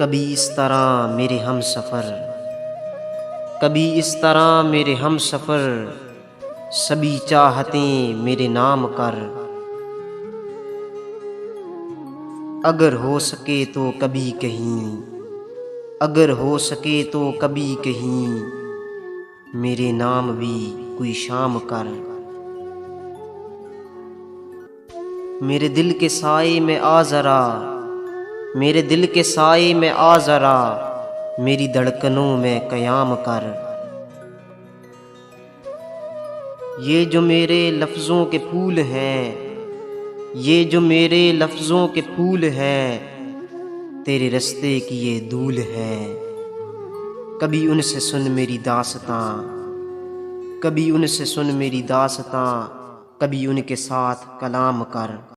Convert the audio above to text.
कभी इस तरह मेरे हम सफ़र, कभी इस तरह मेरे हम सफ़र, सभी चाहतें मेरे नाम कर। अगर हो सके तो कभी कहीं, अगर हो सके तो कभी कहीं, मेरे नाम भी कोई शाम कर। मेरे दिल के साए में आ ज़रा, मेरे दिल के साए में आ ज़रा, मेरी धड़कनों में क़याम कर। ये जो मेरे लफ्ज़ों के फूल हैं, ये जो मेरे लफ्ज़ों के फूल हैं, तेरे रास्ते की ये धूल है। कभी उनसे सुन मेरी दास्तां, कभी उनसे सुन मेरी दास्तां, कभी उनके साथ कलाम कर।